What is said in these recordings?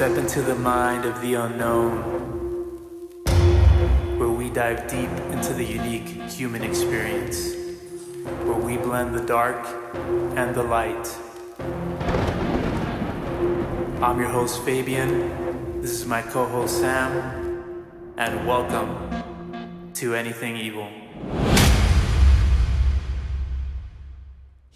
Step into the mind of the unknown, where we dive deep into the unique human experience, where we blend the dark and the light. I'm your host Fabian, this is my co-host Sam, and welcome to Anything Evil.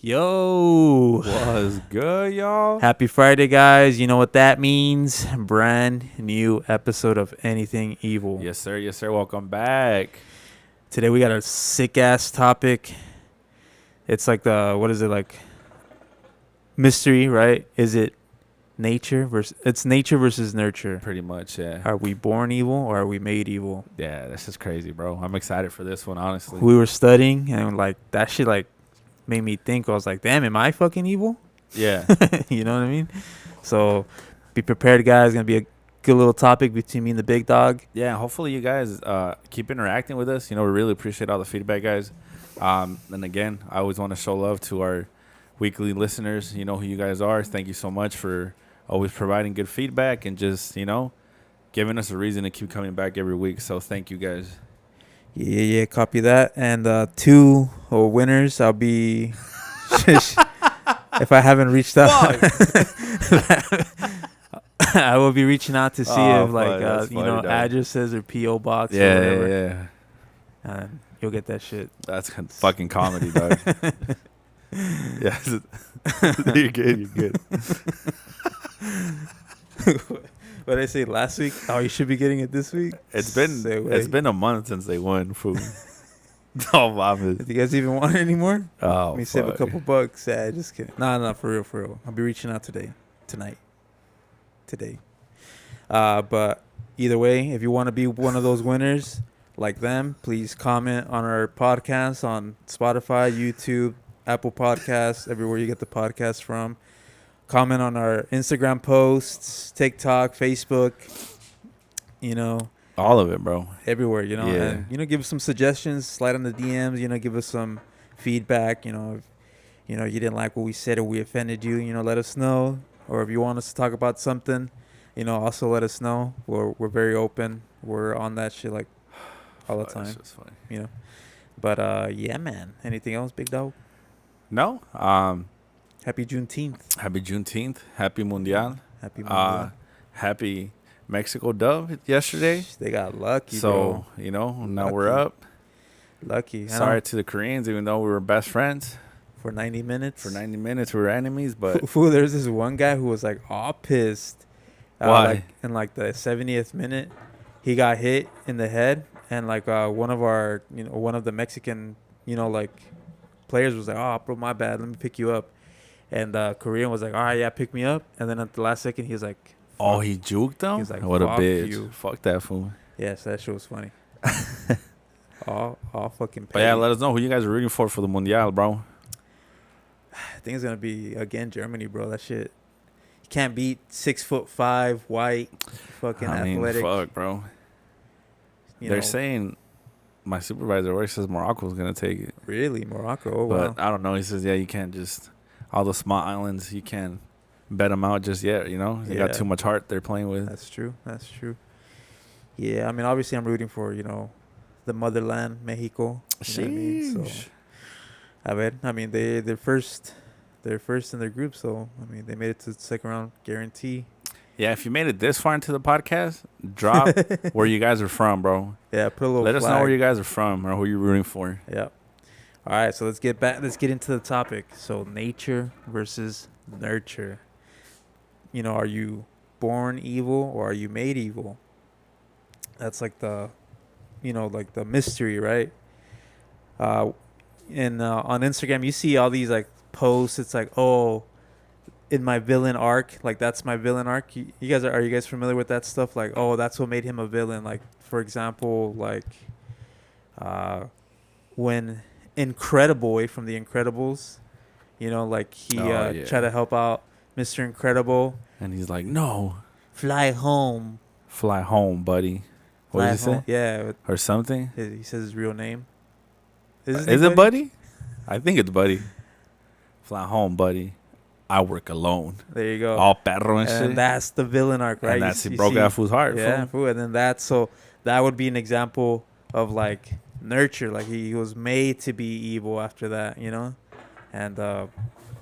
Yo, What's good, y'all? happy Friday, guys. You know what that means? Brand new episode of Anything Evil. Yes, sir. Yes, sir. Welcome back. Today we got a sick ass topic. It's like mystery, right? Is it nature versus nurture? Pretty much, yeah. Are we born evil or are we made evil? Yeah, this is crazy, bro. I'm excited for this one, honestly. We were studying and that shit made me think. I was like, damn, am I fucking evil? Yeah. You know what I mean? So be prepared, guys. Gonna be a good little topic between me and the big dog. Yeah, hopefully you guys keep interacting with us. You know, we really appreciate all the feedback, guys. And again, I always want to show love to our weekly listeners. You know who you guys are. Thank you so much for always providing good feedback and just, you know, giving us a reason to keep coming back every week. So thank you, guys. Yeah, copy that. And two winners, I'll be... if I haven't reached out, I will be reaching out to see if, dog. addresses or P.O. box or Yeah, whatever. yeah. And you'll get that shit. That's fucking comedy, dog. Yeah. You're good. You're good. What did I say last week? Oh, you should be getting it this week. It's been a month since they won, food. Oh, Do you guys even want it anymore? oh, Let me save a fuck. couple bucks. Yeah, just kidding. No, for real. I'll be reaching out today. But either way, if you want to be one of those winners like them, please comment on our podcast on Spotify, YouTube, Apple Podcasts, everywhere you get the podcast from. Comment on our Instagram posts, TikTok, Facebook, All of it, bro. everywhere, Yeah. and, give us some suggestions, slide on the DMs, give us some feedback, if, you didn't like what we said or we offended you, let us know. Or if you want us to talk about something, also let us know. We're very open. We're on that shit all the time, That's just funny. But yeah, man. Anything else, big dog? No. Happy Juneteenth. Happy Juneteenth. Happy Mundial. Happy Mundial. Happy Mexico dub yesterday. They got lucky, So, bro. now we're Lucky. up. Lucky. Sorry to the Koreans, even though we were best friends. For 90 minutes. For 90 minutes, we were enemies, but Fool, there's this one guy who was all pissed. Why? In the 70th minute, he got hit in the head, and one of the Mexican, players was like, "Oh, bro, my bad. Let me pick you up." And Korean was like, "All right, yeah, pick me up." And then at the last second, he was like, oh, he juked them? He was like, what a "Fuck bitch. you." Fuck that fool. "Yes, that shit was funny." all fucking. But yeah, petty. let us know who you guys are rooting for the Mundial, bro. I think it's gonna be again Germany, bro. That shit. You can't beat 6'5", white, fucking athletic. Fuck, bro. They're saying, my supervisor already says Morocco's going to take it. Really, Morocco. Oh, But wow. I don't know. He says, yeah, you can't just, all the small islands, you can't bet them out just yet, They Yeah. got too much heart they're playing with. That's true. Yeah, I mean, obviously, I'm rooting for the motherland, Mexico. You know what I mean? So, I mean, they're first in their group, so I mean, they made it to the second round, guarantee. Yeah, if you made it this far into the podcast, drop where you guys are from, bro. Yeah, put a little. Let us know flag. where you guys are from or who you're rooting for. Yeah. All right, so let's get into the topic. So nature versus nurture. Are you born evil or are you made evil? That's the mystery, right? And on Instagram, you see all these posts. It's in my villain arc, that's my villain arc. You guys are you guys familiar with that stuff? That's what made him a villain. For example, when Incrediboy from The Incredibles, he tried to help out Mr. Incredible. And he's like, no. Fly home. Fly home, buddy. What Fly did he say? home. Yeah. Or something? He says his real name. Is it Buddy? I think it's Buddy. Fly home, buddy. I work alone. There you go. All perro and And shit. that's the villain arc, right? And that's he broke that fool's heart. Yeah, Fool. fool. And then that would be an example of like nurture. Like he was made to be evil after that, you know? And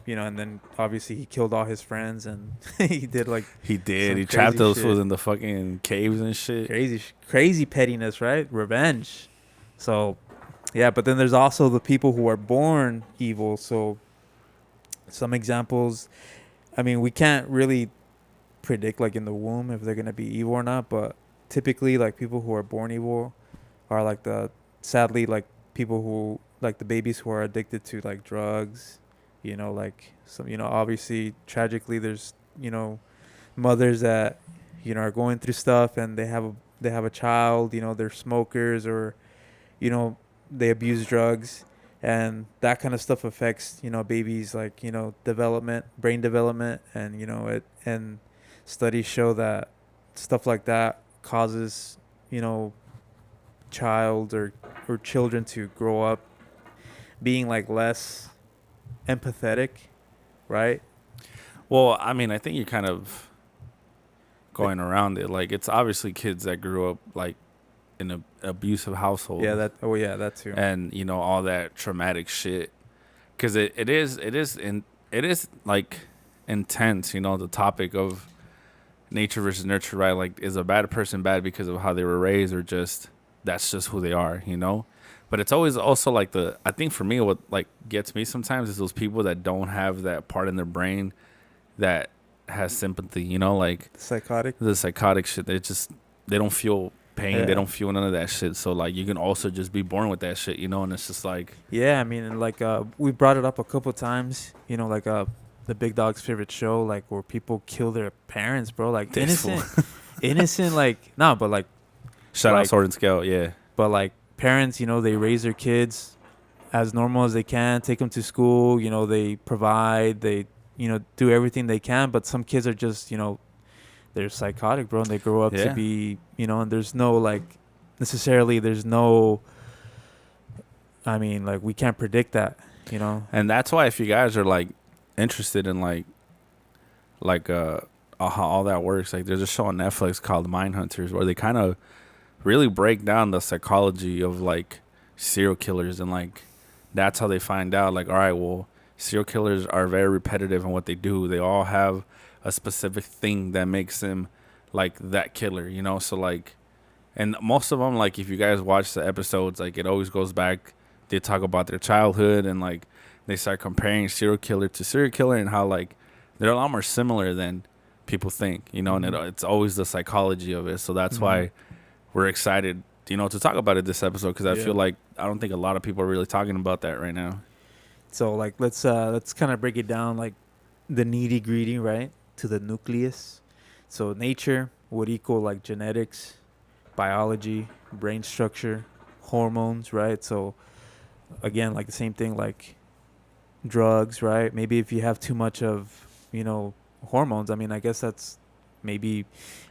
and then obviously he killed all his friends and he did like He did. some He trapped crazy those shit. fools in the fucking caves and shit. Crazy pettiness, right? Revenge. So, yeah, but then there's also the people who are born evil. So, some examples. I mean, we can't really predict like in the womb if they're gonna be evil or not. But typically, like people who are born evil are like sadly like people who like the babies who are addicted to like drugs. Like some obviously tragically there's mothers that are going through stuff and they have a child, they're smokers or they abuse drugs, and that kind of stuff affects babies like brain development, and studies show that stuff like that causes child or children to grow up being like less empathetic, right? Well, I mean, I think you're kind of going around it. Like, it's obviously kids that grew up like in an abusive household. Yeah, that too. And all that traumatic shit. Because it is like intense. The topic of nature versus nurture, right? Like, is a bad person bad because of how they were raised, or just that's just who they are, But it's always also like I think for me, what like gets me sometimes is those people that don't have that part in their brain that has sympathy, like the psychotic shit. They don't feel pain. Yeah. They don't feel none of that shit. So like you can also just be born with that shit, and it's just like, yeah, I mean, like we brought it up a couple times, like the Big Dog's favorite show, like where people kill their parents, bro, like innocent, like no, but like shout like, out Sword and Scale, yeah. But like parents, they raise their kids as normal as they can, take them to school, they provide, they do everything they can, but some kids are just they're psychotic, bro, and they grow up to be and there's no like necessarily I mean, like we can't predict that, And that's why if you guys are like interested in like how all that works, like there's a show on Netflix called Mindhunters where they kind of really break down the psychology of like serial killers, and like that's how they find out like, all right, well, serial killers are very repetitive in what they do. They all have a specific thing that makes them like that killer, so like, and most of them, like if you guys watch the episodes, like it always goes back, they talk about their childhood, and like they start comparing serial killer to serial killer and how like they're a lot more similar than people think, and it's always the psychology of it. So that's why we're excited, to talk about it this episode, because I feel like I don't think a lot of people are really talking about that right now. So like let's kind of break it down, like the nitty gritty, right, to the nucleus. So nature would equal like genetics, biology, brain structure, hormones, right? So again, like the same thing, like drugs, right? Maybe if you have too much of hormones, I mean, I guess that's maybe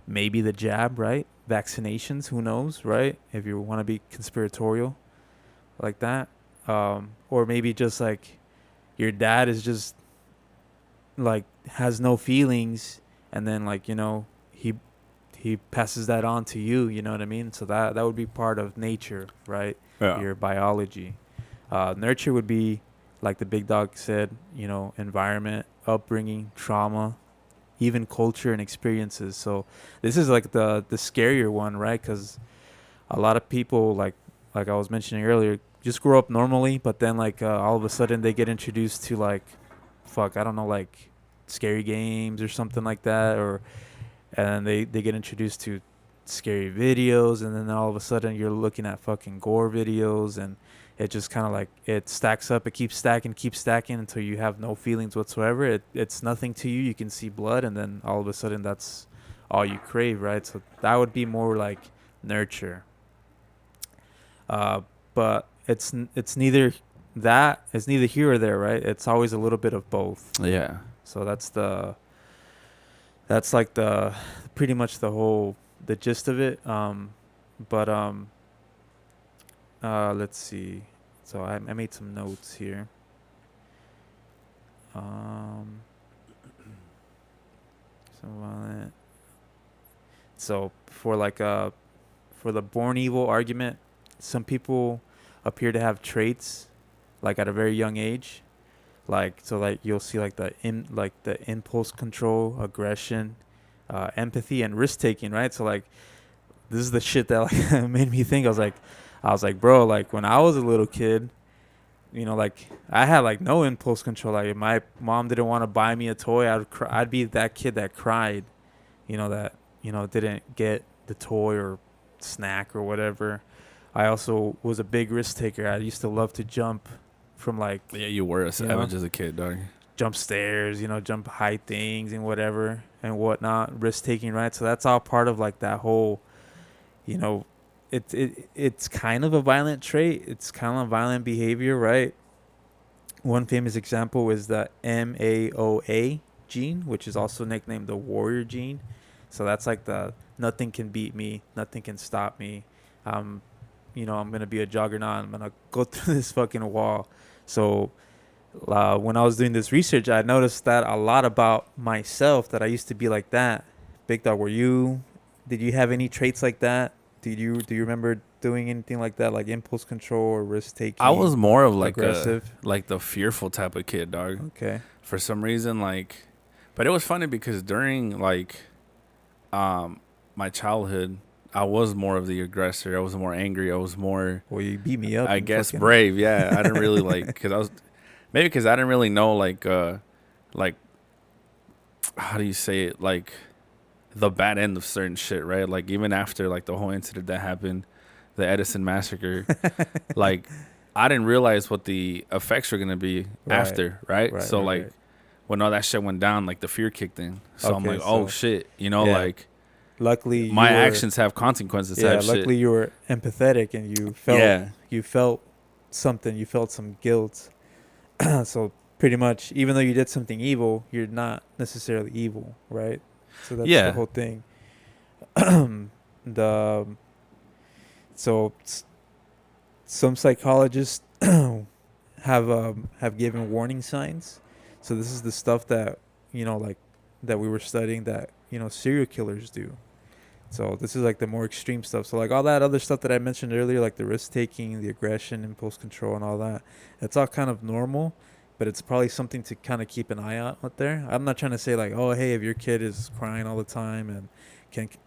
the jab, right? Vaccinations, who knows, right? If you want to be conspiratorial like that, or maybe just like your dad is just like has no feelings, and then like he passes that on to you, you know what I mean? So that would be part of nature, right? Your biology. Nurture would be like the Big Dog said, environment, upbringing, trauma, even culture and experiences. So this is like the scarier one, right? Because a lot of people, like I was mentioning earlier, just grow up normally, but then like all of a sudden they get introduced to like I don't know, like scary games or something like that, and they get introduced to scary videos, and then all of a sudden you're looking at fucking gore videos, and it just kind of like it stacks up, it keeps stacking until you have no feelings whatsoever. It's nothing to you. You can see blood, and then all of a sudden that's all you crave, right? So that would be more like nurture. But it's neither here or there, right? It's always a little bit of both. Yeah. So that's like the pretty much the gist of it. Let's see. So I made some notes here. So violent. So for the born evil argument, some people appear to have traits like at a very young age. Like you'll see like the impulse control, aggression, empathy, and risk taking, right? So like this is the shit that like made me think. I was like, bro, like when I was a little kid, like I had like no impulse control. Like if my mom didn't want to buy me a toy, I'd be that kid that cried, that didn't get the toy or snack or whatever. I also was a big risk taker. I used to love to jump from like Yeah, you were a savage as a kid, dog. jump stairs, jump high things and whatever and whatnot, risk taking, right? So that's all part of like that whole, it's kind of a violent trait. It's kind of a violent behavior, right? One famous example is the MAOA gene, which is also nicknamed the warrior gene. So that's like the nothing can beat me, nothing can stop me. I'm gonna be a juggernaut. I'm gonna go through this fucking wall. So when I was doing this research, I noticed that a lot about myself, that I used to be like that. Big Dog, did you have any traits like that? Do you remember doing anything like that, like impulse control or risk taking? I was more of like aggressive, like the fearful type of kid, dog. Okay. For some reason, like, but it was funny because during like, my childhood, I was more of the aggressor. I was more angry. I was more. Well, you beat me up. I guess brave. Yeah, I didn't really like because I didn't really know like how do you say it, like the bad end of certain shit, right? Like even after like the whole incident that happened, the Edison massacre, like I didn't realize what the effects were gonna be after, right? So like when all that shit went down, like the fear kicked in. So I'm like, oh shit, like. Luckily, my actions have consequences. Yeah, luckily you were empathetic and you felt something. You felt some guilt. So pretty much, even though you did something evil, you're not necessarily evil, right? So that's the whole thing. Some psychologists have given warning signs. So this is the stuff that like that we were studying that serial killers do. So this is like the more extreme stuff. So like all that other stuff that I mentioned earlier, like the risk taking, the aggression, impulse control, and all that, it's all kind of normal, but it's probably something to kind of keep an eye out there. I'm not trying to say like, oh, hey, if your kid is crying all the time and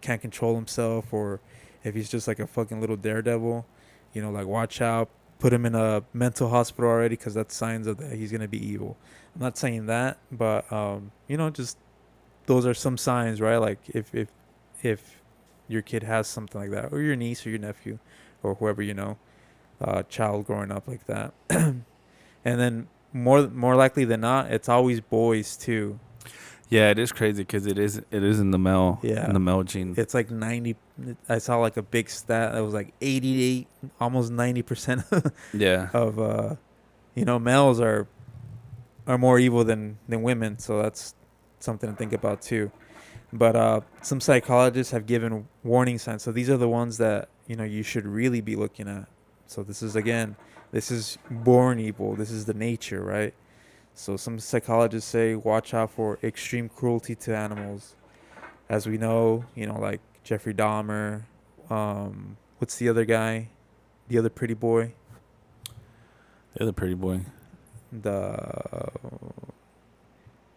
can't control himself, or if he's just like a fucking little daredevil, like watch out, put him in a mental hospital already, because that's signs of that he's gonna be evil. I'm not saying that, but just those are some signs, right? Like if your kid has something like that, or your niece or your nephew or whoever, child growing up like that. And then more likely than not, it's always boys too. Yeah, it is crazy because it is in the male, in the male gene. It's like 90. I saw like a big stat that was like 88, almost 90% of males are more evil than women. So that's something to think about too. But some psychologists have given warning signs. So these are the ones that you should really be looking at. So this is born evil. This is the nature, right? So some psychologists say watch out for extreme cruelty to animals. As we know, like Jeffrey Dahmer. What's the other guy? The other pretty boy? The other pretty boy.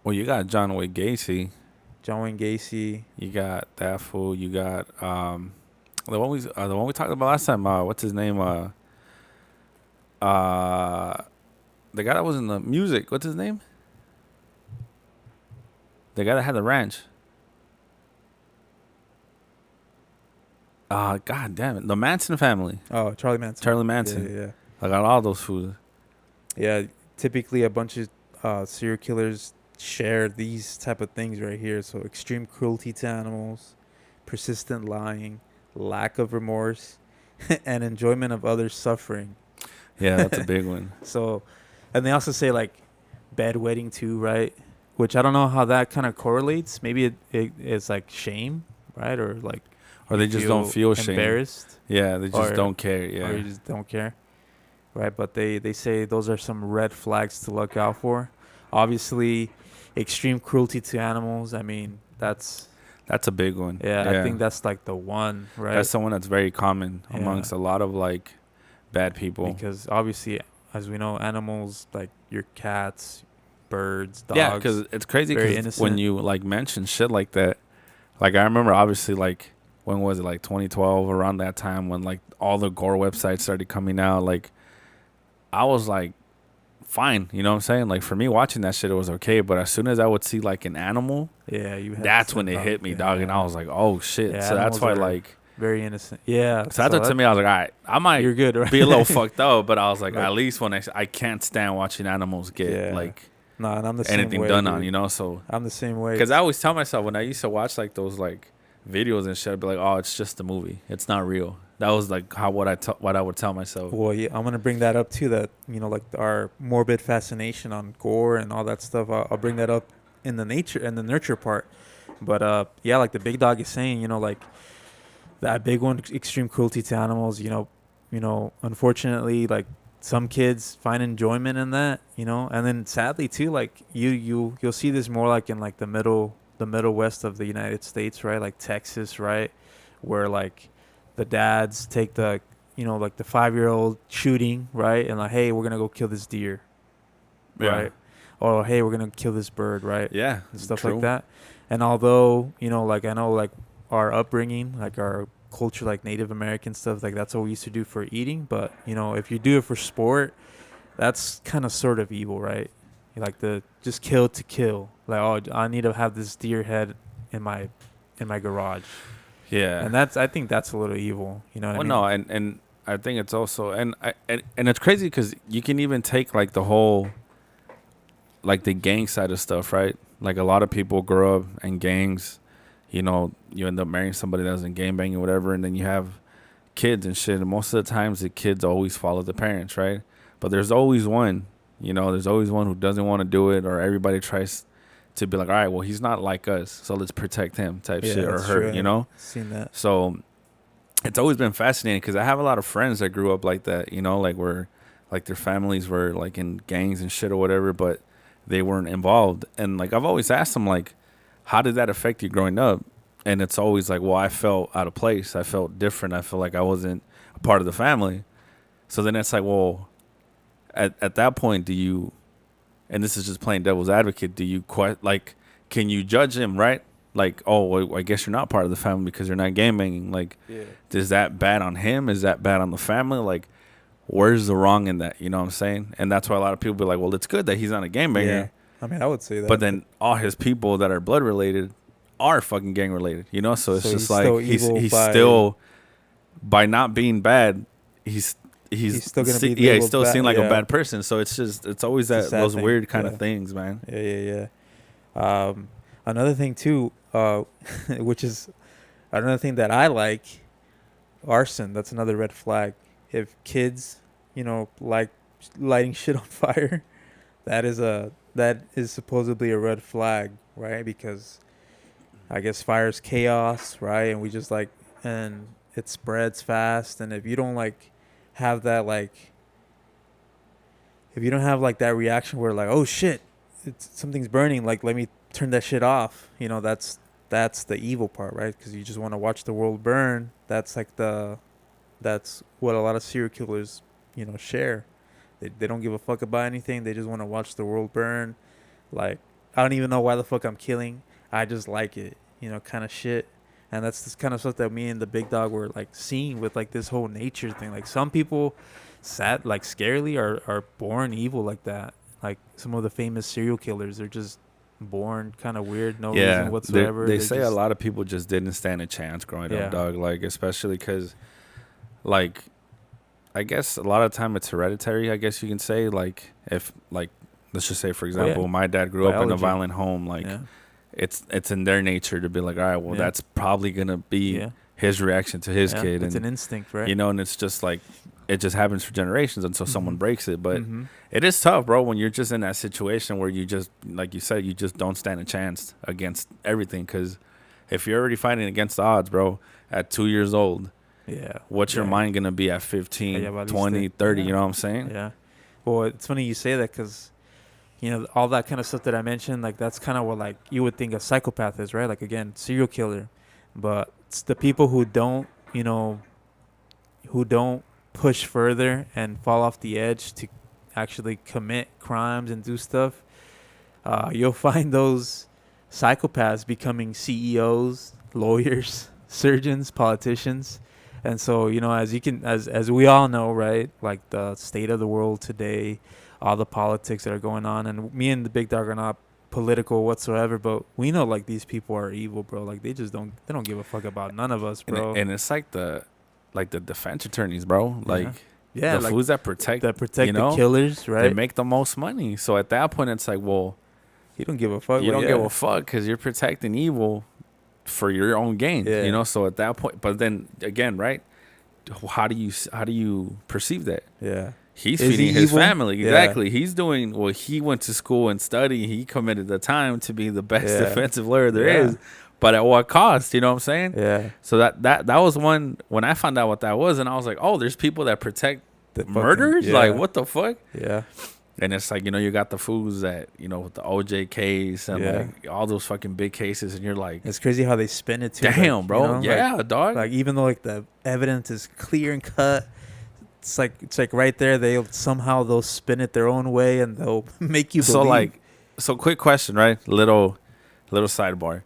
Well, you got John Wayne Gacy. You got that fool. You got the one we talked about last time. What's his name? The guy that was in the music. What's his name? The guy that had the ranch. God damn it. The Manson family. Oh, Charlie Manson. Yeah. I got all those fools. Yeah, typically a bunch of serial killers share these type of things right here. So extreme cruelty to animals, persistent lying, lack of remorse, and enjoyment of others' suffering. Yeah, that's a big one. So, and they also say like bedwetting too, right? Which I don't know how that kind of correlates. Maybe it's like shame, right? Or like, or they just don't feel shame. Embarrassed. Yeah, they just don't care. Yeah, or you just don't care, right? But they say those are some red flags to look out for. Obviously, extreme cruelty to animals. I mean, That's That's a big one. yeah, I think that's like the one, right? That's someone that's very common Yeah. amongst a lot of like bad people. Because obviously, as we know, animals like your cats, birds, dogs. Yeah, because it's crazy very because when innocent. you like mention shit like that, like I remember obviously like when was it, like 2012, around that time when like all the gore websites started coming out, like I was like fine, you know what I'm saying? Like for me watching that shit it was okay, but as soon as I would see like an animal, Yeah, you. Had that's to when it dog, hit me, yeah. dog, and I was like, oh shit. Yeah, So that's animals why are like very innocent. Yeah. so that's what to me I was like, all right, I might You're good, right? be a little fucked up, but I was like, Like- at least when I can't stand watching animals get Yeah. like Nah, and I'm the same anything way, done dude. on, you know. So I'm the same way. because I always tell myself when I used to watch like those like videos and shit, I'd be like, oh, it's just a movie, it's not real. That was like what I would tell myself. Well, yeah, I'm gonna bring that up too. That like our morbid fascination on gore and all that stuff. I'll bring that up in the nurture part. But yeah, like the big dog is saying, like that big one, extreme cruelty to animals. Unfortunately, like some kids find enjoyment in that. And then sadly too, like you'll see this more like in like the middle west of the United States, right? Like Texas, right, where like the dads take the like the 5-year-old shooting, right, and like, hey, we're gonna go kill this deer, Yeah. right, or hey, we're gonna kill this bird, right, Yeah, and stuff true. like that. And although like I know like our upbringing, like our culture, like Native American stuff, like that's what we used to do for eating, but if you do it for sport, that's kind of sort of evil, right? You like the just kill to kill, like, oh, I need to have this deer head in my garage. Yeah, And I think that's a little evil. You know what I mean? no, and I think it's also and it's crazy because you can even take like the whole like the gang side of stuff, right? Like a lot of people grow up in gangs, you end up marrying somebody that's in gang banging or whatever, and then you have kids and shit, and most of the times the kids always follow the parents, right? But there's always one, there's always one who doesn't want to do it, or everybody tries to be like, all right, well, he's not like us, so let's protect him type shit, or that's her, true. Seen that. So it's always been fascinating because I have a lot of friends that grew up like that, like where like their families were like in gangs and shit or whatever, but they weren't involved. And like I've always asked them like, how did that affect you growing up? And it's always like, well, I felt out of place. I felt different. I felt like I wasn't a part of the family. So then it's like, well, at that point, do you, and this is just playing devil's advocate, do you can you judge him, right? Like, oh, well, I guess you're not part of the family because you're not gang banging. Like, is that bad on him? Is that bad on the family? Like, where's the wrong in that? You know what I'm saying? And that's why a lot of people be like, well, it's good that he's not a gang banger. Yeah. I mean, I would say that. But then all his people that are blood related are fucking gang related, So it's just like he's still, by not being bad, he's still gonna be he's still seen like a yeah. bad person. So it's always It's a sad those thing. weird kind Yeah. of things, man. Yeah. Another thing too, which is another thing that I like, arson. That's another red flag. If kids, like lighting shit on fire, that is supposedly a red flag, right? Because I guess fire's chaos, right? And we just and it spreads fast. And if you don't have that if you don't have that reaction where like, oh shit, something's burning, let me turn that shit off. That's the evil part, right? Because you just want to watch the world burn. That's that's what a lot of serial killers, share. They don't give a fuck about anything. They just want to watch the world burn. Like, I don't even know why the fuck I'm killing. I just like it, kind of shit. And that's this kind of stuff that me and the big dog were seeing with this whole nature thing. Like some people, scarily are born evil like that. Like some of the famous serial killers, they're just born kind of weird, no reason whatsoever. They say a lot of people just didn't stand a chance growing up, dog. Like especially because, I guess a lot of time it's hereditary. I guess you can say if let's just say for example, my dad grew up in a violent home. It's in their nature to be like, all right, well that's probably gonna be his reaction to his kid. It's and, an instinct, right? And it's just it just happens for generations until someone breaks it. But it is tough, bro, when you're just in that situation where you just, like you said, you just don't stand a chance against everything. Because if you're already fighting against the odds, bro, at 2 years old, what's your mind going to be at 15, 20, 30, you know what I'm saying? Yeah. Well, it's funny you say that because you know, all that kind of stuff that I mentioned, like that's kind of what like you would think a psychopath is, right? Like again, serial killer, but it's the people who don't, you know, who don't push further and fall off the edge to actually commit crimes and do stuff. You'll find those psychopaths becoming CEOs, lawyers, surgeons, politicians. And so, you know, as we all know, right, like the state of the world today, all the politics that are going on, and me and the big dog are not political whatsoever, but we know like these people are evil, bro. Like they don't give a fuck about none of us, bro. And it's like the defense attorneys, bro. Like yeah, the like fools that protect you know, the killers, right? They make the most money. So at that point, it's like, well, you don't give a fuck. You don't give a fuck because you're protecting evil for your own gain. Yeah. You know. So at that point, but then again, right? How do you perceive that? Yeah. He's Is feeding he his evil? family. Yeah. Exactly. He's doing well. He went to school and studied. He committed the time to be the best defensive lawyer there is. But at what cost? You know what I'm saying? Yeah. So that was one when I found out what that was, and I was like, oh, there's people that protect the murderers. Like what the fuck? Yeah. And it's like, you know, you got the fools that, you know, with the OJ case and like all those fucking big cases, and you're like, it's crazy how they spin it too. Damn, like, bro. You know, like, dog. Like even though like the evidence is clear and cut, it's like right there. They'll spin it their own way and they'll make you believe. So quick question, right? Little sidebar.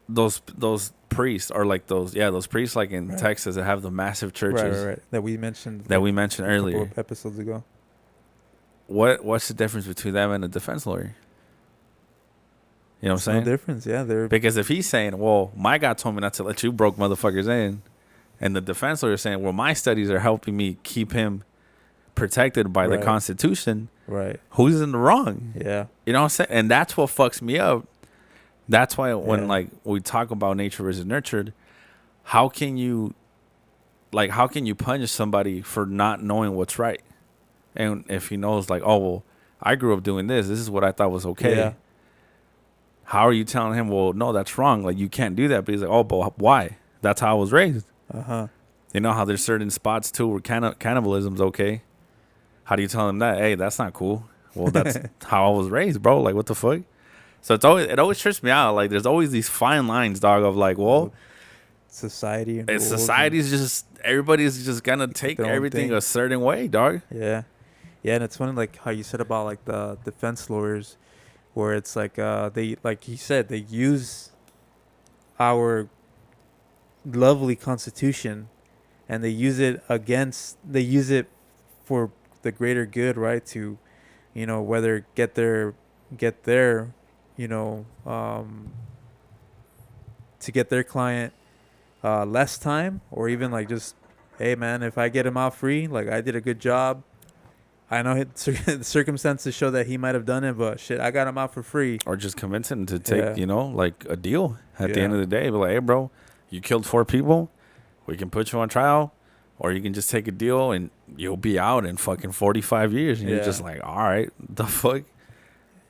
Those priests are like those priests like in Texas that have the massive churches right. That we mentioned earlier, a couple of episodes ago. What's the difference between them and a defense lawyer? You know what I'm saying? No difference, yeah. Because if he's saying, well, my God told me not to let you broke motherfuckers in, and the defense lawyer is saying, well, my studies are helping me keep him protected by the Constitution. Right. Who's in the wrong? Yeah. You know what I'm saying? And that's what fucks me up. That's why when like we talk about nature versus nurtured, how can you punish somebody for not knowing what's right? And if he knows like, oh, well, I grew up doing this. This is what I thought was okay. Yeah. How are you telling him, well, no, that's wrong. Like, you can't do that. But he's like, oh, but why? That's how I was raised. Uh-huh. You know how there's certain spots, too, where cannibalism's okay. How do you tell him that? Hey, that's not cool. Well, that's how I was raised, bro. Like, what the fuck? So it always trips me out. Like, there's always these fine lines, dog, of like, well, society. And society's just, everybody's just going to take everything a certain way, dog. Yeah. Yeah, and it's funny, like, how you said about, like, the defense lawyers, where it's like, they, like he said, they use our lovely Constitution, and they use it for the greater good, right? To, you know, whether get their, you know, to get their client less time, or even like just, hey man, if I get him out free, like I did a good job. I know the circumstances show that he might have done it, but shit, I got him out for free. Or just convince him to take, you know, like a deal at the end of the day. Be like, hey, bro, you killed 4 people. We can put you on trial. Or you can just take a deal and you'll be out in fucking 45 years. And you're just like, all right, the fuck?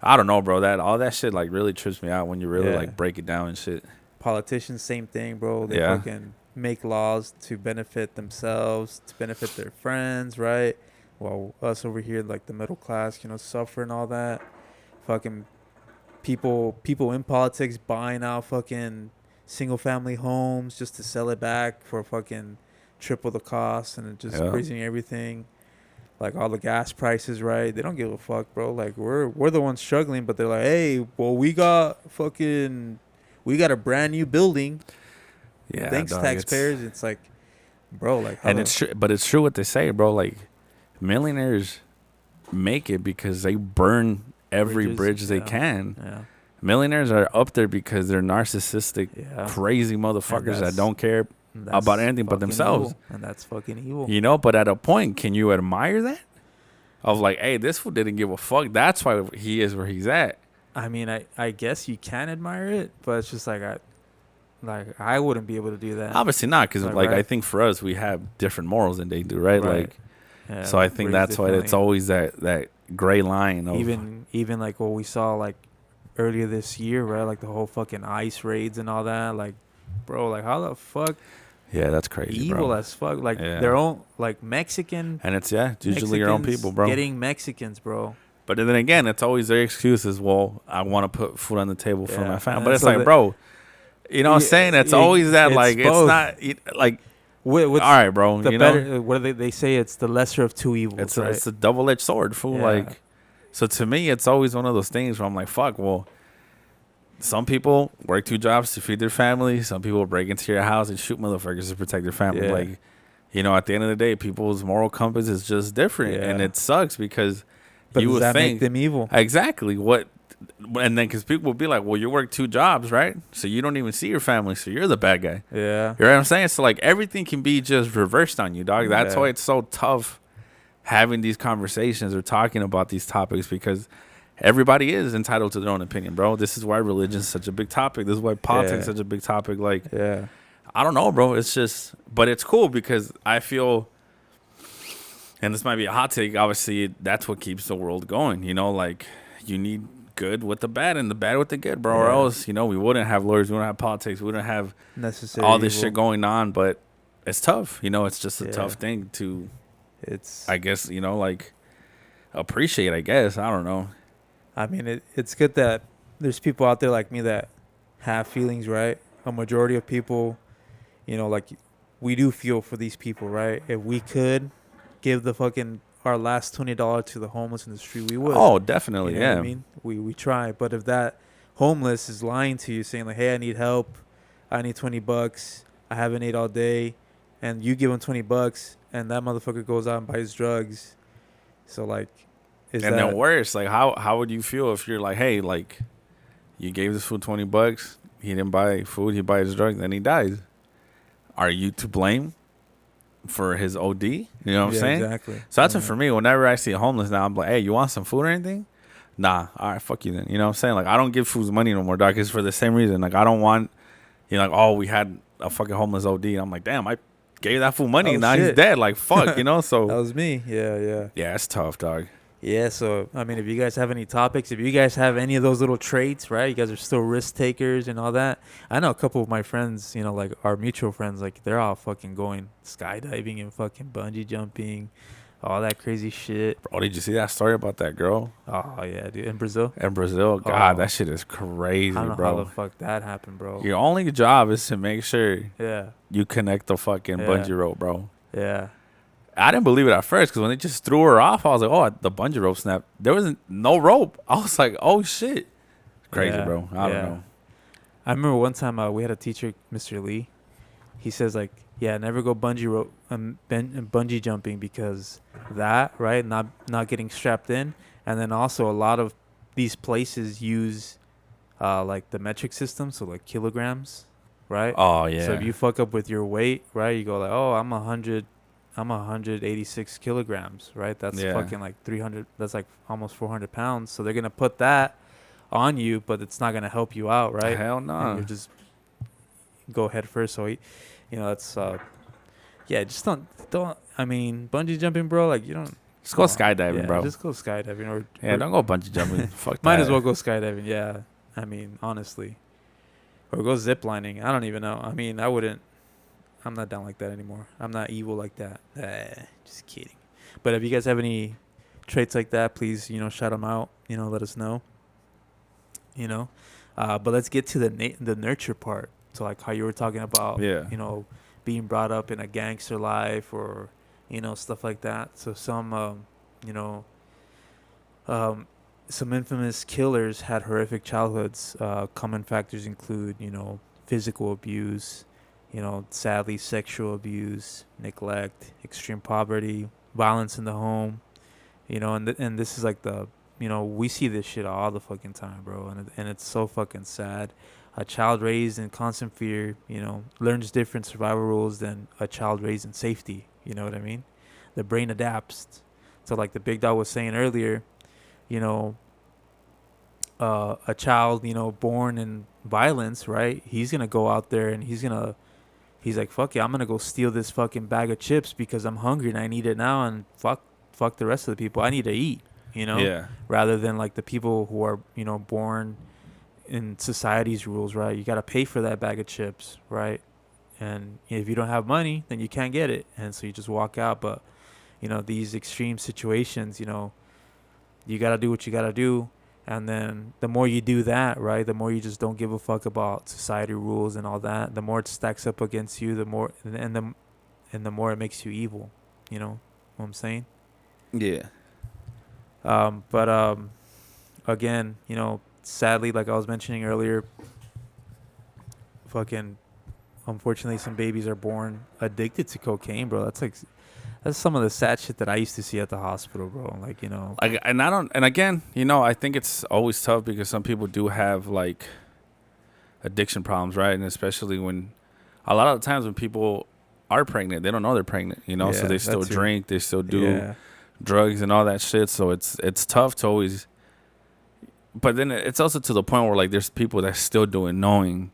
I don't know, bro. All that shit like really trips me out when you really like break it down and shit. Politicians, same thing, bro. They fucking make laws to benefit themselves, to benefit their friends, right? While us over here, like the middle class, you know, suffer and all that. Fucking people in politics buying out fucking single family homes just to sell it back for fucking triple the cost, and it just raising everything. Like all the gas prices, right? They don't give a fuck, bro. Like we're the ones struggling, but they're like, hey, well, we got a brand new building. Yeah, thanks, dog, taxpayers. It's like, bro, like, and it's true, but it's true what they say, bro. Like, millionaires make it because they burn every bridge they can. Yeah. Millionaires are up there because they're narcissistic, crazy motherfuckers that don't care about anything but themselves. Evil. And that's fucking evil. You know, but at a point, can you admire that? Of like, hey, this fool didn't give a fuck. That's why he is where he's at. I mean, I guess you can admire it, but it's just like I wouldn't be able to do that. Obviously not, because like I think for us, we have different morals than they do, right? Like, so I think that's why it's always that gray line. Of even like what we saw like earlier this year, right? Like the whole fucking ICE raids and all that. Like, bro, like how the fuck? Yeah, that's crazy. Evil bro. as fuck. Like their own, like Mexican. And it's usually your own people, bro. Getting Mexicans, bro. But then again, it's always their excuses. Well, I want to put food on the table for my family. But it's so like, bro, you know what I'm saying? It's always that, like, both. it's not, like, What's all right, bro. the You better, know? what do they say? It's the lesser of two evils, right? It's a double-edged sword, fool. Yeah. Like, so to me, it's always one of those things where I'm like, fuck, well, some people work 2 jobs to feed their family. Some people break into your house and shoot motherfuckers to protect their family. Yeah. Like, you know, at the end of the day, people's moral compass is just different. Yeah. And it sucks because But you does would that think. make them evil? Exactly. And then because people will be like, well, you work 2 jobs, right? So you don't even see your family. So you're the bad guy. Yeah. You know what I'm saying? So, like, everything can be just reversed on you, dog. That's Yeah. why it's so tough having these conversations or talking about these topics, because everybody is entitled to their own opinion, bro. This is why religion is such a big topic. This is why politics is such a big topic. Like, Yeah. I don't know, bro. It's just, but it's cool because I feel, and this might be a hot take, obviously, that's what keeps the world going. You know, like, you need good with the bad and the bad with the good, bro. Or Yeah. else, you know, we wouldn't have lawyers, we wouldn't have politics, we wouldn't have Necessary all this evil. shit going on. But it's tough. You know, it's just a Yeah. tough thing to, It's. I guess, you know, like, appreciate, I guess. I don't know. I mean, it's good that there's people out there like me that have feelings, right? A majority of people, you know, like, we do feel for these people, right? If we could give the fucking our last $20 to the homeless in the street, we would. Oh, definitely, You know yeah. what I mean, we try. But if that homeless is lying to you, saying like, "Hey, I need help. I need $20. I haven't ate all day," and you give him $20, and that motherfucker goes out and buys drugs. So like, And then worse, like, how would you feel if you're like, hey, like, you gave this fool $20, he didn't buy food, he buys drugs, then he dies. Are you to blame for his OD? You know what I'm saying? Exactly. So that's what for me. Whenever I see a homeless now, I'm like, hey, you want some food or anything? Nah. All right, fuck you then. You know what I'm saying? Like, I don't give fools money no more, dog. It's for the same reason. Like, I don't want, you know, like, oh, we had a fucking homeless OD. And I'm like, damn, I gave that fool money and now he's dead. Like, fuck, you know? That So, was me. Yeah. yeah, it's tough, dog. Yeah, so, I mean, if you guys have any topics, if you guys have any of those little traits, right, you guys are still risk takers and all that. I know a couple of my friends, you know, like our mutual friends, like, they're all fucking going skydiving and fucking bungee jumping, all that crazy shit. Bro, did you see that story about that girl Oh, yeah, dude. In Brazil? in Brazil? God, Oh. that shit is crazy, I don't know bro. how the fuck that happened, bro. Your only job is to make sure Yeah, you connect the fucking Yeah. bungee rope, bro. yeah. I didn't believe it at first because when they just threw her off, I was like, oh, the bungee rope snapped. There wasn't no rope. I was like, oh, shit. Crazy, Yeah, bro. I don't know. I remember one time we had a teacher, Mr. Lee. He says, like, yeah, never go bungee jumping because that, right, not getting strapped in. And then also a lot of these places use, like, the metric system, so, like, kilograms, right? Oh, yeah. So if you fuck up with your weight, right, you go like, oh, I'm 186 kilograms, right? That's Yeah. fucking like 300. That's like almost 400 pounds. So they're gonna put that on you, but it's not gonna help you out, right? Hell And no. you just go head first. So, you know, that's yeah. Just don't. I mean, bungee jumping, bro. Like, you don't. Just go come on. skydiving, Yeah, bro. Just go skydiving, or Yeah, don't go bungee jumping. Fuck that. might as well go skydiving. Yeah, I mean, honestly, or go zip lining. I don't even know. I mean, I wouldn't. I'm not down like that anymore. I'm not evil like that. Just kidding. But if you guys have any traits like that, please, you know, shout them out. You know, let us know. You know, but let's get to the nurture part. So like how you were talking about, Yeah. you know, being brought up in a gangster life or, you know, stuff like that. So some, you know, some infamous killers had horrific childhoods. Common factors include, you know, physical abuse, you know, sadly, sexual abuse, neglect, extreme poverty, violence in the home, you know, and this is like you know, we see this shit all the fucking time, bro, and it's so fucking sad. A child raised in constant fear, you know, learns different survival rules than a child raised in safety. You know what I mean? The brain adapts. So like the big dog was saying earlier, you know, a child, you know, born in violence, right? He's gonna go out there and he's like, fuck yeah, I'm gonna go steal this fucking bag of chips because I'm hungry and I need it now, and fuck the rest of the people. I need to eat, you know? Yeah. Rather than like the people who are, you know, born in society's rules, right? You gotta pay for that bag of chips, right? And if you don't have money, then you can't get it, and so you just walk out. But, you know, these extreme situations, you know, you got to do what you got to do. And then the more you do that, right, the more you just don't give a fuck about society rules and all that, the more it stacks up against you, the more the more it makes you evil. You know what I'm saying? Yeah. But again, you know, sadly, like I was mentioning earlier, fucking, unfortunately, some babies are born addicted to cocaine, bro. That's some of the sad shit that I used to see at the hospital, bro. Like, you know, And again, you know, I think it's always tough because some people do have like addiction problems, right? And especially when a lot of the times when people are pregnant, they don't know they're pregnant, you know, so Yeah, they still that's it. drink, they still do yeah, drugs and all that shit. So it's tough to always, but then it's also to the point where like there's people that still do it knowing,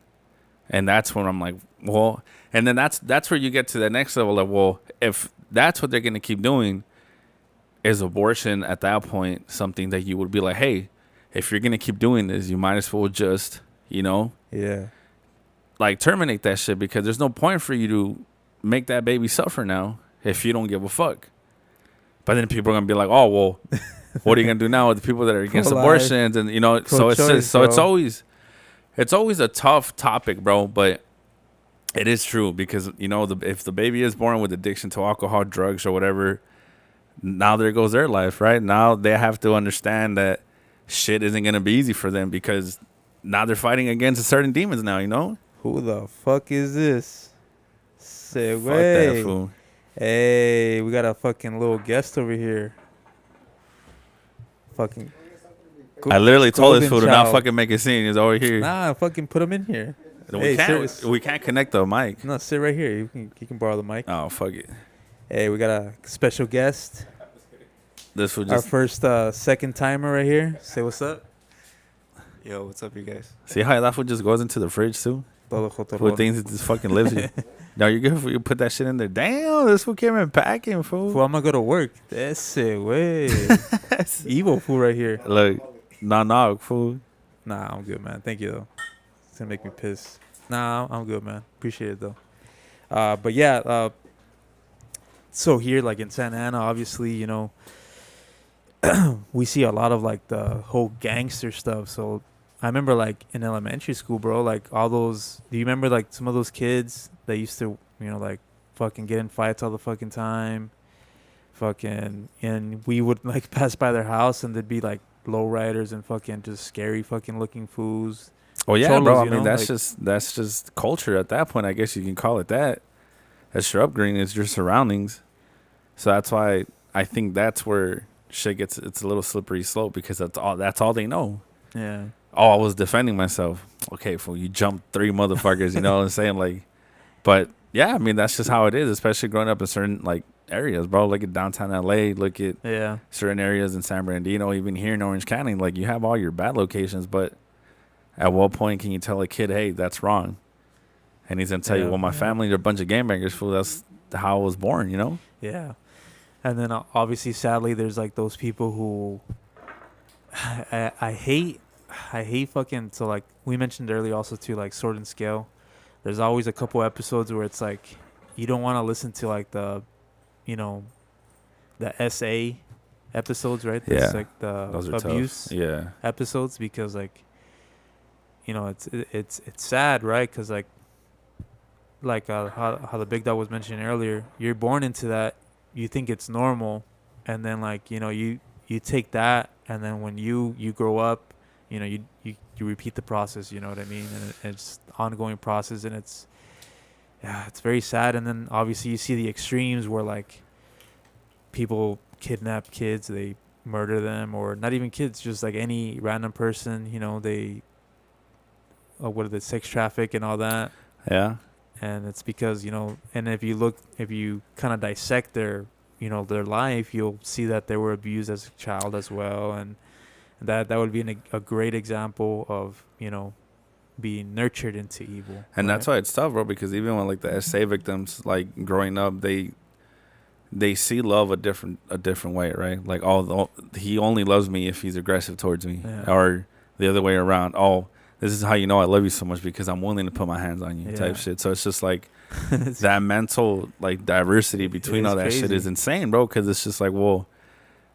and that's when I'm like, well, and then that's where you get to the next level of, well, if that's what they're gonna keep doing, is abortion at that point something that you would be like, hey, if you're gonna keep doing this, you might as well just, you know, yeah, like terminate that shit, because there's no point for you to make that baby suffer now if you don't give a fuck. But then people are gonna be like, oh well, what are you gonna do now with the people that are against Pro-life, abortions? And you know, so it's pro-choice, just, so it's bro. always a tough topic, bro. But it is true, because you know, if the baby is born with addiction to alcohol, drugs, or whatever, now there goes their life, right? Now they have to understand that shit isn't gonna be easy for them, because now they're fighting against certain demons now, you know? Who the fuck is this? Say, Fuck that fool. Hey, we got a fucking little guest over here. Fucking. I literally told this Golden fool to not child. fucking make a scene. He's over here. Nah, fucking put him in here. we hey, can't. We can't connect the mic. No, sit right here. You can borrow the mic. Oh fuck it. Hey, we got a special guest. This fool Our just first second timer right here. Say what's up. Yo, what's up, you guys? see how that fool just goes into the fridge too. Todo Fool jotorro. thinks it just fucking lives here. No, you're good for you put that shit in there. Damn, this fool came in packing, fool. Fool, I'm gonna go to work. That's it, way. Evil fool right here. Look, nah, fool. Nah, I'm good, man. Thank you though. It's gonna make me piss. Nah, I'm good, man. Appreciate it though. But yeah, so here, like in Santa Ana, obviously, you know, we see a lot of like the whole gangster stuff. So I remember like in elementary school, bro, like all those. Do you remember like some of those kids that used to, you know, like fucking get in fights all the fucking time, fucking, and we would like pass by their house and there'd be like lowriders and fucking just scary fucking looking fools. Oh yeah, Cholos, bro. I you mean, know, that's like- just culture at that point. I guess you can call it that. That's your upbringing. It's your surroundings. So that's why I think that's where shit gets. It's a little slippery slope, because that's all they know. Yeah. Oh, I was defending myself. Okay, fool, you jumped 3 motherfuckers. You know what I'm saying? Like, but yeah, I mean, that's just how it is, especially growing up in certain like areas, bro. Look at downtown LA. Look at Yeah. certain areas in San Bernardino, even here in Orange County. Like, you have all your bad locations, but at what point can you tell a kid, hey, that's wrong? And he's gonna tell you, Yeah. well, my family are a bunch of gangbangers, fool. That's how I was born, you know? Yeah. And then obviously, sadly, there's like those people who I hate fucking. So like we mentioned earlier also too, like Sword and Scale. There's always a couple episodes where it's like you don't want to listen to like the, you know, the SA episodes, right? Yeah. It's like the Those are abuse tough. Yeah. episodes, because like, you know, it's sad, right? Because like how the big dog was mentioning earlier, you're born into that, you think it's normal, and then like, you know, you take that, and then when you grow up, you know, you repeat the process, you know what I mean? And it's ongoing process, and it's very sad. And then obviously you see the extremes where like people kidnap kids, they murder them, or not even kids, just like any random person, you know, they what are the sex traffic and all that. Yeah. And it's because, you know, and if you kind of dissect their, you know, their life, you'll see that they were abused as a child as well. And that would be a great example of, you know, being nurtured into evil. And right? that's why it's tough, bro, because even when like the SA victims, like growing up, they see love a different way, right? Like, oh, he only loves me if he's aggressive towards me, Yeah. or the other way around. Oh, this is how you know I love you so much, because I'm willing to put my hands on you, Yeah. type shit. So it's just like that mental like diversity between is all that shit crazy. is insane, bro. Because it's just like, well,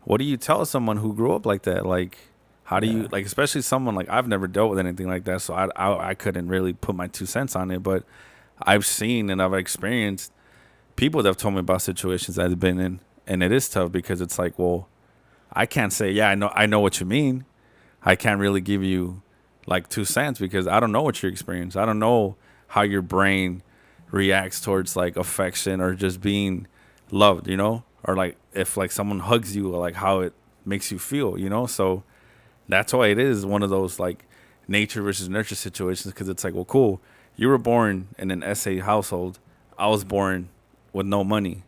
what do you tell someone who grew up like that? Like, how do you, like, especially someone like, I've never dealt with anything like that, so I couldn't really put my 2 cents on it, but I've seen and I've experienced people that have told me about situations that I've been in, and it is tough because it's like, well, I can't say, yeah, I know what you mean. I can't really give you like 2 cents because I don't know what your experience. I don't know how your brain reacts towards like affection or just being loved, you know, or like if like someone hugs you, or like how it makes you feel, you know. So that's why it is one of those like nature versus nurture situations, because it's like, well, cool, you were born in an SA household. I was born with no money,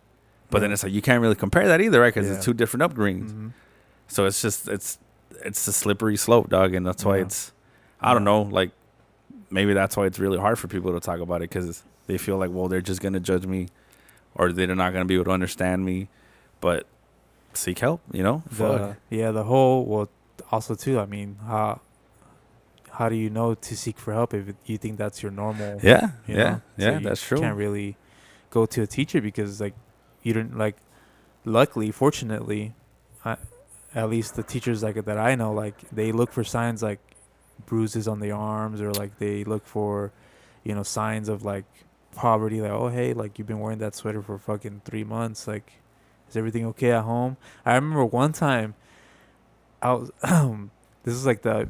but then it's like you can't really compare that either, right? Because it's two different upbringings. Mm-hmm. So it's just it's a slippery slope, dog, and that's why it's, I don't know, like maybe that's why it's really hard for people to talk about it, because they feel like, well, they're just gonna judge me, or they're not gonna be able to understand me. But seek help, you know. The whole, well, also too, I mean, how do you know to seek for help if you think that's your normal? Yeah, you know? So that's true. You can't really go to a teacher because like you don't, like, luckily, fortunately, at least the teachers like that I know, like they look for signs like bruises on the arms, or like they look for, you know, signs of like poverty, like, oh hey, like you've been wearing that sweater for fucking 3 months, like is everything okay at home? I remember one time I was this is like the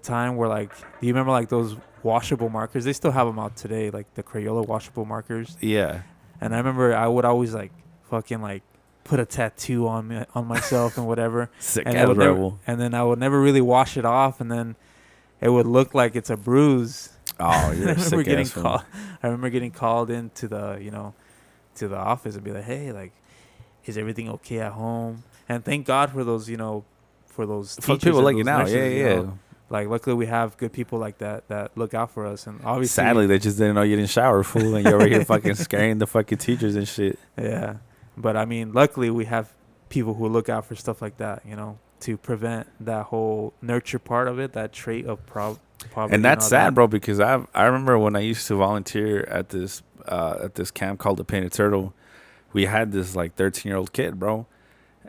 time where, like, do you remember like those washable markers? They still have them out today, like the Crayola washable markers. Yeah. And I remember I would always like fucking like put a tattoo on myself and whatever. Sick and ass rebel. And then I would never really wash it off, and then it would look like it's a bruise. Oh, you're a sick ass I remember getting called into the, you know, to the office and be like, hey, like, is everything okay at home? And thank God for those, you know, for those teachers, for people like you now. Nurses, Yeah. you know? Like, luckily we have good people like that look out for us. And obviously, sadly, they just didn't know you didn't shower, fool, and you're over here fucking scaring the fucking teachers and shit. Yeah. But I mean, luckily we have people who look out for stuff like that, you know, to prevent that whole nurture part of it, that trait of poverty. And that's sad, bro, because I remember when I used to volunteer at this camp called the Painted Turtle, we had this like 13-year-old kid, bro.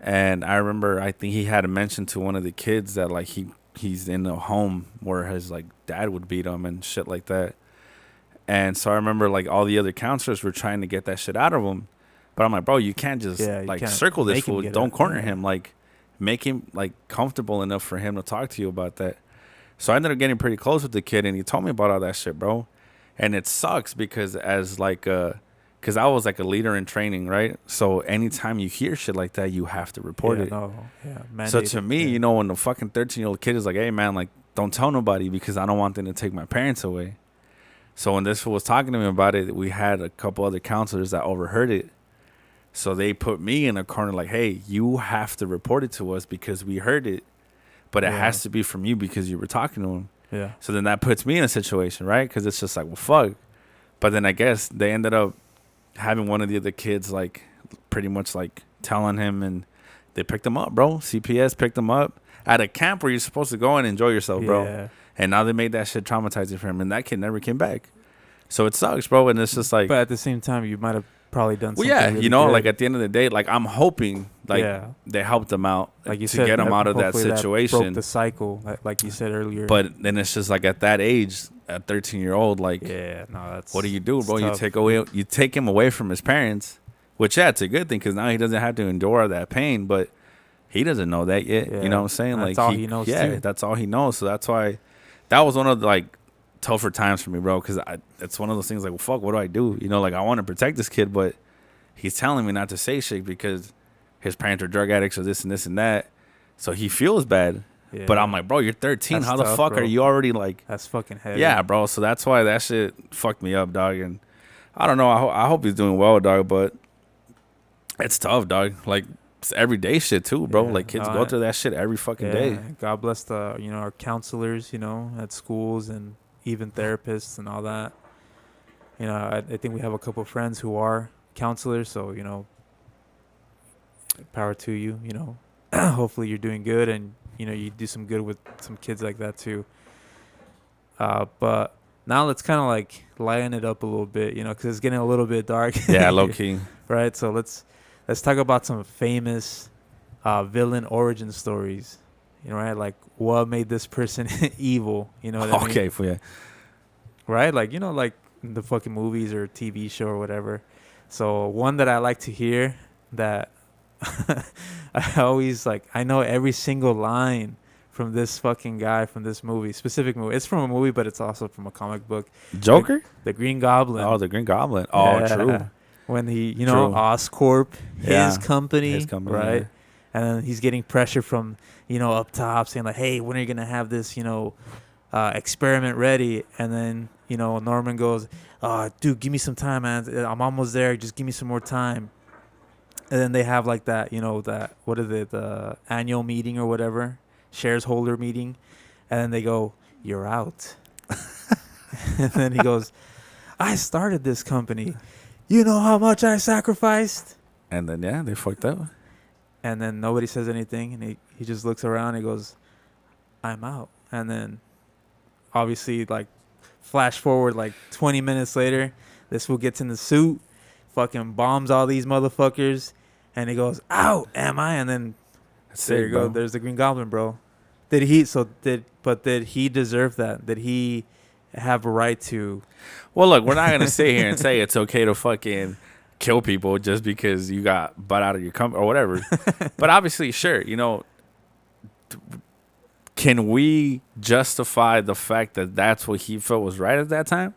And I remember, I think he had mentioned to one of the kids that like he's in a home where his like dad would beat him and shit like that. And so I remember like all the other counselors were trying to get that shit out of him. But I'm like, bro, you can't just circle this fool. Don't corner him. Like, make him like comfortable enough for him to talk to you about that. So I ended up getting pretty close with the kid, and he told me about all that shit, bro. And it sucks because because I was like a leader in training, right? So anytime you hear shit like that, you have to report it. So to me, you know, when the fucking 13-year-old kid is like, hey man, like, don't tell nobody because I don't want them to take my parents away. So when this fool was talking to me about it, we had a couple other counselors that overheard it. So they put me in a corner like, hey, you have to report it to us because we heard it, but it has to be from you because you were talking to him. Yeah. So then that puts me in a situation, right? Because it's just like, well, fuck. But then I guess they ended up having one of the other kids like pretty much like telling him, and they picked him up, bro. CPS picked him up at a camp where you're supposed to go and enjoy yourself, bro. And now they made that shit traumatizing for him, and that kid never came back. So it sucks, bro. And it's just like, but at the same time, you might have probably done something really you know, good. Like at the end of the day, like I'm hoping like they helped him out, like you to said, get him out of that situation. That broke the cycle, like you said earlier. But then it's just like at that age, at 13-year-old, like, that's, what do you do, bro? Tough. You take him away from his parents, which it's a good thing because now he doesn't have to endure that pain, but he doesn't know that yet. You know what I'm saying? That's like all he knows. Too. That's all he knows. So that's why that was one of the like tougher times for me, bro. Because it's one of those things like, well, fuck, what do I do? You know, like I want to protect this kid, but he's telling me not to say shit because his parents are drug addicts or this and this and that. So he feels bad. Yeah. But I'm like, bro, you're 13. That's how the tough, fuck bro. are you already like? That's fucking heavy. Yeah, bro. So that's why that shit fucked me up, dog. And I don't know. I hope he's doing well, dog. But it's tough, dog. Like it's everyday shit too, bro. Like kids go through that shit every fucking day. God bless the our counselors, at schools and even therapists and all that. I think we have a couple of friends who are counselors, so power to you. Hopefully you're doing good and you do some good with some kids like that too. But now let's kind of like lighten it up a little bit, because it's getting a little bit dark. Yeah, low key. Right. So let's talk about some famous villain origin stories. You know, right? Like, what made this person evil? You know what I mean? Okay, yeah. Right? Like, you know, like the fucking movies or TV show or whatever. So one that I like to hear that I always like, I know every single line from this fucking guy from this movie, specific movie. It's from a movie, but it's also from a comic book. Joker? The Green Goblin. Oh, the Green Goblin. Oh, Yeah. true. When he, you know, True. Oscorp, Yeah. his company, right? Yeah. And then he's getting pressure from, you know, up top saying like, hey, when are you going to have this, you know, experiment ready? And then, you know, Norman goes, dude, give me some time, man. I'm almost there. Just give me some more time. And then they have like that, you know, that, what is it, the annual meeting or whatever, shareholder meeting. And then they go, you're out. And then he goes, I started this company. You know how much I sacrificed? And then, yeah, they fucked up. And then nobody says anything. And he just looks around and he goes, I'm out. And then obviously, like, flash forward like 20 minutes later, this fool gets in the suit, fucking bombs all these motherfuckers. And he goes, out, am I? And then there you go. There's the Green Goblin, bro. Did he deserve that? Did he have a right to? Well, look, we're not going to sit here and say it's okay to fucking kill people just because you got butt out of your company or whatever. But obviously, sure, you know, can we justify the fact that that's what he felt was right at that time?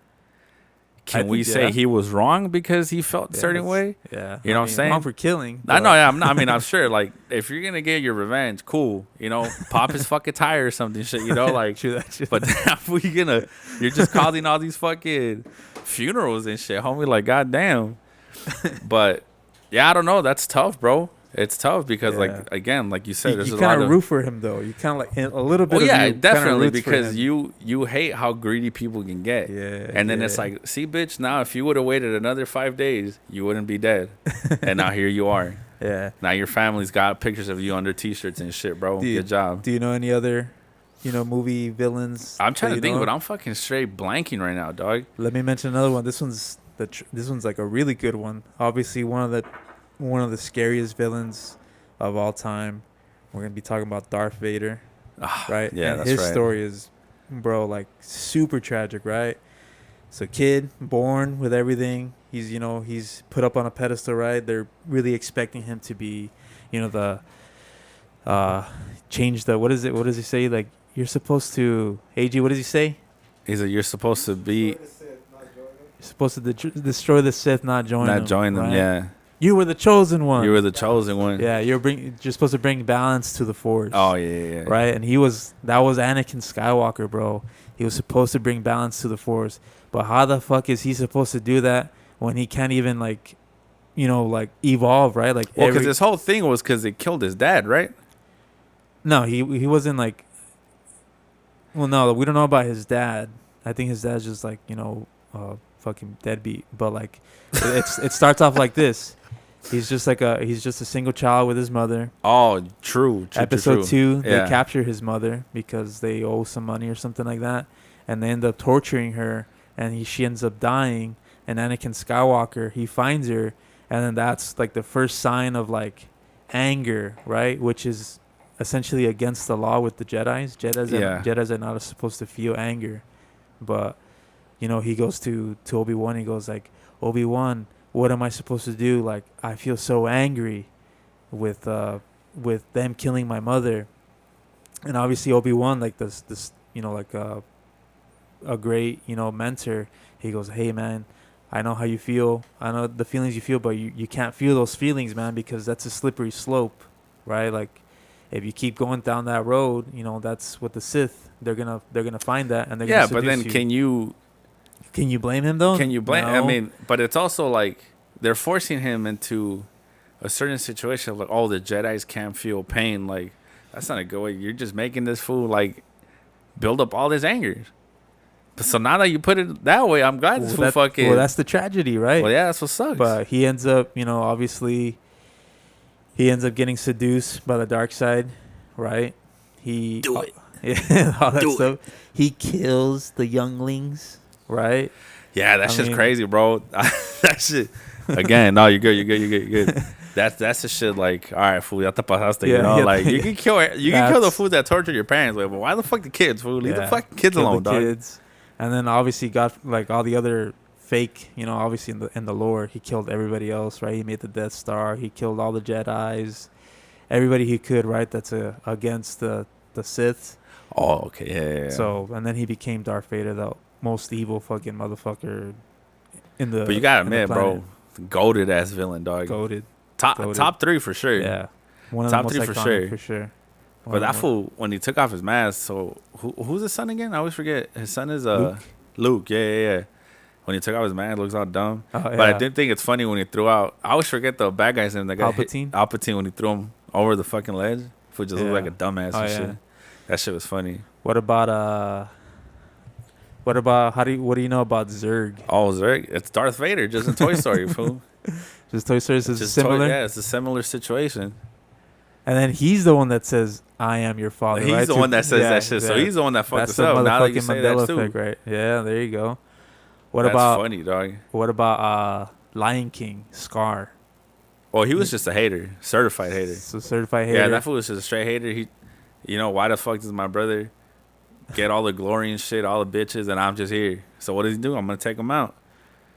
Can we say he was wrong because he felt a certain way? Yeah. You know what I'm saying? Wrong for killing. I know, yeah. I'm sure, like, if you're going to get your revenge, cool. You know, pop his fucking tire or something, shit, you know, like. True that. But you're just causing all these fucking funerals and shit, homie. Like, goddamn. But, yeah, I don't know. That's tough, bro. It's tough because, like, again, like you said, there's a lot of... You kind of root for him, though. You kind of, like, a little bit of yeah, definitely, because you hate how greedy people can get. Yeah. And then it's like, see, bitch, now if you would have waited another 5 days, you wouldn't be dead. And now here you are. Yeah. Now your family's got pictures of you under T-shirts and shit, bro. Good job. Do you know any other, you know, movie villains? I'm trying to think, but I'm fucking straight blanking right now, dog. Let me mention another one. This one's like a really good one. Obviously, one of the scariest villains of all time. We're gonna be talking about Darth Vader, right? Yeah, and that's his right. story is, bro, like super tragic, right? So, kid born with everything. He's put up on a pedestal, right? They're really expecting him to be, you know, the change the what is it? What does he say? Like, you're supposed to, AG. What does he say? You're supposed to be. You're supposed to destroy the Sith, not join them. Not join them, right? yeah. You were the chosen one. You were the chosen one. Yeah, you're supposed to bring balance to the Force. Oh yeah. Right, and that was Anakin Skywalker, bro. He was supposed to bring balance to the Force, but how the fuck is he supposed to do that when he can't even like, you know, like evolve, right? Like, well, because this whole thing was because they killed his dad, right? No, he wasn't like. Well, no, we don't know about his dad. I think his dad's just like, you know, fucking deadbeat. But like, it starts off like this. He's just a single child with his mother. Oh, true. Episode 2, yeah. They capture his mother because they owe some money or something like that, and they end up torturing her, and she ends up dying. And Anakin Skywalker, he finds her, and then that's like the first sign of like anger, right? Which is essentially against the law with the Jedis. Jedis are not supposed to feel anger, but you know, he goes to Obi-Wan. He goes like, Obi-Wan, what am I supposed to do? Like, I feel so angry with them killing my mother. And obviously Obi-Wan, like this you know, like a great, you know, mentor, he goes, hey man, I know how you feel, I know the feelings you feel, but you can't feel those feelings, man, because that's a slippery slope, right? Like, if you keep going down that road, you know, that's what the Sith, they're gonna find that, and they're gonna seduce but then you. Can you blame him though? Can you blame? No. I mean, but it's also like they're forcing him into a certain situation of like, oh, the Jedis can't feel pain. Like, that's not a good way. You're just making this fool like build up all this anger. So now that you put it that way, I'm glad this fool fucking. Well, that's the tragedy, right? Well, yeah, that's what sucks. But he ends up, you know, obviously, he ends up getting seduced by the dark side, right? Do it. Yeah, all that stuff. He kills the younglings, right? Yeah, that's just crazy, bro. That shit. Again, no, you're good. That's the shit. Like, all right, fool, ya te pasaste. Yeah, You know, yeah, like you yeah. can kill the That's- fool that tortured your parents. Like, but why the fuck the kids, fool? Leave the Yeah, fucking kids kill alone, the dog. kids. And then obviously got like all the other fake, obviously in the lore, he killed everybody else, right? He made the Death Star. He killed all the Jedis, everybody he could, right? That's against the Sith. Oh, okay, yeah. So, and then he became Darth Vader, the most evil fucking motherfucker in the. But you gotta in the admit, bro, goated ass villain, dog. Goated. Top 3 for sure. Yeah. One of Top the most 3 for iconic, sure. For sure. But that fool, when he took off his mask, so who's his son again? I always forget. His son is Luke. Yeah. When he took off his mask, it looks all dumb. Oh, yeah. But I did think it's funny when he threw out. I always forget the bad guy's name. That guy Palpatine when he threw him over the fucking ledge. Fool just looked like a dumbass and shit. That shit was funny. What about what do you know about Zurg? Oh, Zurg, it's Darth Vader, just in Toy Story, fool. Just Toy Story is similar. It's a similar situation. And then he's the one that says, "I am your father." He's right? the one that says that shit. So he's the one that fucked us up. Now that you say that too, effect, right? Yeah, there you go. That's funny, dog. What about Lion King, Scar? Oh, he was just a hater, certified hater. So certified hater. Yeah, that fool was just a straight hater. Why the fuck does my brother get all the glory and shit, all the bitches, and I'm just here? So what does he do? I'm gonna take him out.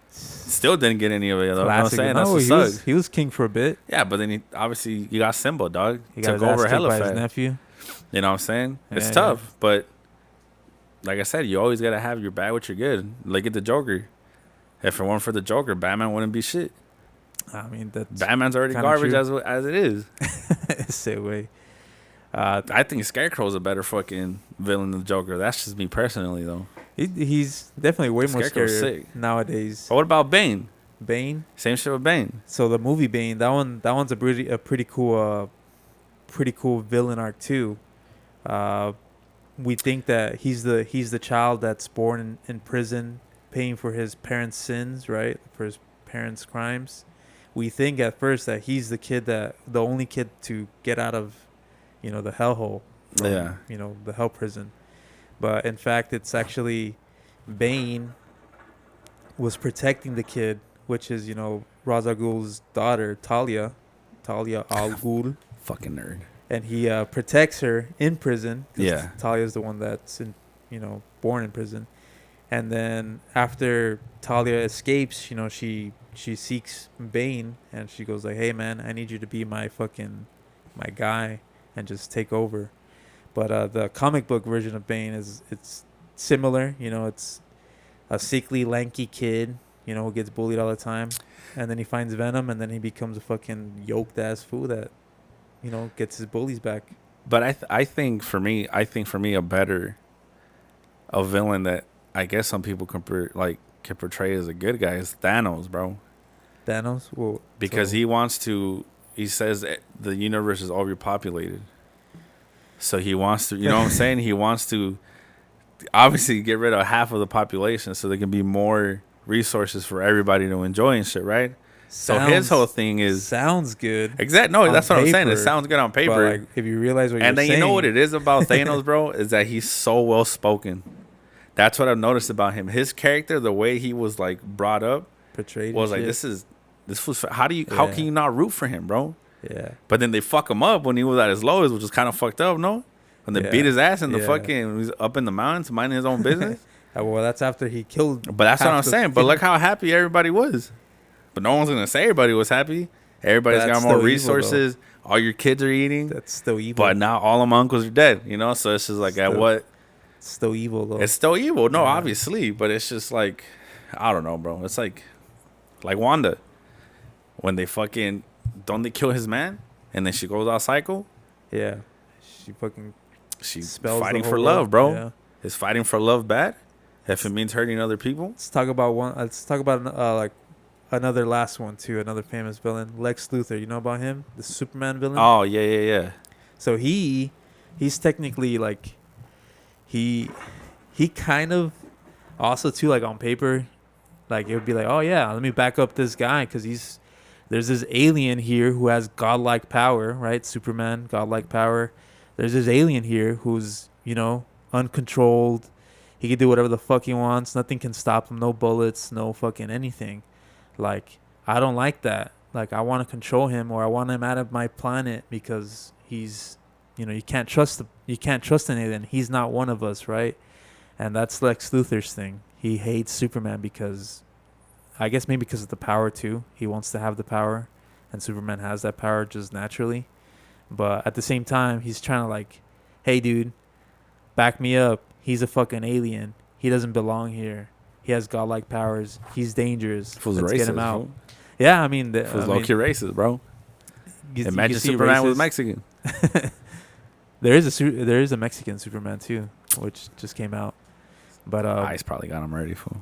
Still didn't get any of it, though. You know what I'm saying? That's what sucks. He was king for a bit. Yeah, but then you got Simba, dog. He took got over hella by his fast. nephew. You know what I'm saying? It's tough, but like I said, you always gotta have your bad with your good. Look at the Joker. If it weren't for the Joker, Batman wouldn't be shit. I mean, Batman's already garbage as it is. Say way. I think Scarecrow's a better fucking villain than the Joker. That's just me personally, though. He's definitely way more Scarecrow's scary sick nowadays. But what about Bane? Bane? Same shit with Bane. So the movie Bane, that one's a pretty cool villain arc too. We think that he's the child that's born in prison, paying for his parents' sins, right? For his parents' crimes. We think at first that he's the only kid to get out of, the hellhole. The hell prison. But in fact, it's actually Bane was protecting the kid, which is, Ra's al Ghul's daughter, Talia al Ghul. Fucking nerd. And he protects her in prison. Yeah. Talia's the one that's born in prison. And then after Talia escapes, she seeks Bane and she goes like, "Hey man, I need you to be my guy and just take over." But the comic book version of Bane it's similar. It's a sickly, lanky kid, who gets bullied all the time. And then he finds Venom and then he becomes a fucking yoked ass fool that, gets his bullies back. But I think for me a villain that I guess some people can portray as a good guy is Thanos, bro. Thanos? Well, because he says that the universe is overpopulated. So he wants to, you know what I'm saying? He wants to obviously get rid of half of the population so there can be more resources for everybody to enjoy and shit, right? So his whole thing is... Sounds good. Exactly. No, that's what I'm saying. It sounds good on paper. But if you realize what you're saying... And then you know what it is about Thanos, bro? Is that he's so well-spoken. That's what I've noticed about him. His character, the way he was, brought up... Portrayed. Was like, this was... How can you not root for him, bro? Yeah. But then they fuck him up when he was at his lowest, which was kind of fucked up, no? When they beat his ass in the fucking... When he was up in the mountains minding his own business. Well, that's after he killed... But that's what I'm saying. But look how happy everybody was. But no one's going to say everybody was happy. Everybody's got more resources. Evil, all your kids are eating. That's still evil. But now all of my uncles are dead, So it's just like, at what... It's still evil, though. It's still evil. No, obviously. But it's just like... I don't know, bro. It's like Wanda. When they fucking... Don't they kill his man? And then she goes all psycho? Yeah. She's fighting for love, bro. Yeah. Is fighting for love bad? If it means hurting other people? Let's talk about another last one too. Another famous villain, Lex Luthor. You know about him? The Superman villain. Oh yeah. So he's technically he kind of also too on paper, it would be oh yeah, let me back up this guy because there's this alien here who has godlike power, right? Superman, godlike power. There's this alien here who's, uncontrolled. He can do whatever the fuck he wants. Nothing can stop him. No bullets, no fucking anything. I don't like that. Like, I want to control him, or I want him out of my planet because he's, you can't trust an alien. He's not one of us, right? And that's Lex Luthor's thing. He hates Superman because, I guess maybe because of the power too. He wants to have the power, and Superman has that power just naturally. But at the same time, he's trying to like, hey, dude, back me up. He's a fucking alien. He doesn't belong here. He has godlike powers. He's dangerous. Fool's Let's racist, get him out. fool. Yeah, I mean, Fool's low-key racist, bro. you Imagine can see Superman racist. was Mexican. there is a Mexican Superman too, which just came out. But Ice probably got him ready, fool.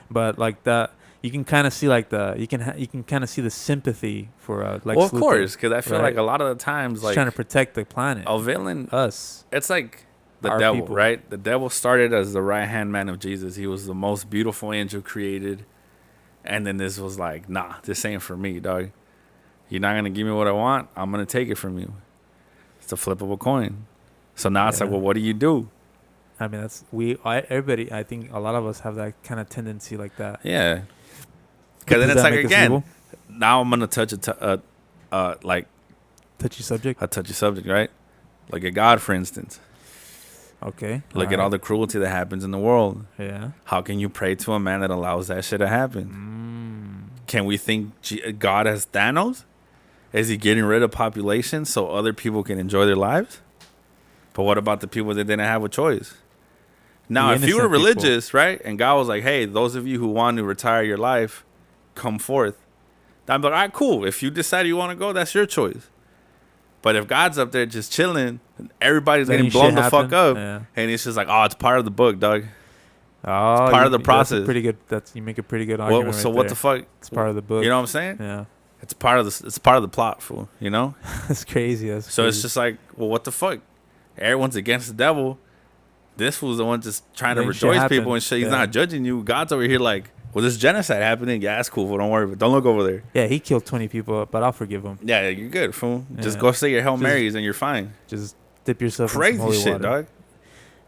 but like that, you can kind of see like you can kind of see the sympathy for Lex Well, of Luthor, course, because I feel right? like a lot of the times, He's like trying to protect the planet, a villain, us. it's like the Our devil, people. right? The devil started as the right-hand man of Jesus. He was the most beautiful angel created. And then this was like, nah, this ain't for me, dog. You're not going to give me what I want. I'm going to take it from you. It's a flip of a coin. So now it's like, Yeah. well, what do you do? I mean, everybody. I think a lot of us have that kind of tendency like that. Yeah. But Because then does it's that like, make us again, evil? now I'm going to touch like Touchy subject. a touchy subject, right? Like a God, for instance. Okay. Look at all the cruelty that happens in the world. Yeah. How can you pray to a man that allows that shit to happen? Can we think God as Thanos? Is he getting rid of population so other people can enjoy their lives? But what about the people that didn't have a choice? Now, The if you were innocent people. religious, right, and God was like, hey, those of you who want to retire your life, come forth. I'm like, all right, cool. If you decide you want to go, that's your choice. But if God's up there just chilling, everybody's Letting getting blown shit the fuck happen. up. Yeah. And it's just like, oh, it's part of the book, dog. Oh, part of the That's process. a pretty good. You make a pretty good argument. What, so right what there. the fuck? It's part of the book. You know what I'm saying? Yeah. It's part of the plot, fool. You know? That's crazy. So it's just like, well, what the fuck? Everyone's against the devil. This fool's the one just trying to Make shit rejoice happen. people and shit. He's Yeah. not judging you. God's over here like, well, this genocide happening. Yeah, that's cool. Fool. Don't worry. But don't look over there. Yeah, he killed 20 people, but I'll forgive him. Yeah, you're good, fool. Just Yeah. go say your Hail Just- Marys and you're fine. Just dip yourself in some Crazy holy shit, water. dog.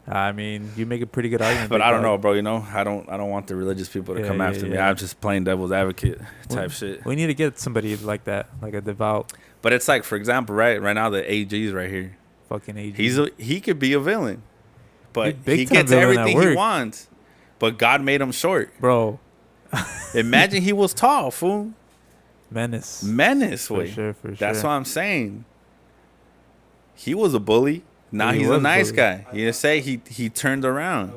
I mean, you make a pretty good argument. But big I don't dog. know, bro. You know, I don't want the religious people to Yeah, come yeah, after me. yeah. I'm just playing devil's advocate type Well, shit. We need to get somebody like that, like a devout But it's like, for example, right now the AG's right here. fucking AG. He could be a villain, but Big he time gets villain at everything he work. wants. But God made him short. Bro, Imagine he was tall, fool. menace. Menace, For way. sure, for That's sure. what I'm saying. He was a bully. Now He he's was a a nice bully. guy. You say he turned around.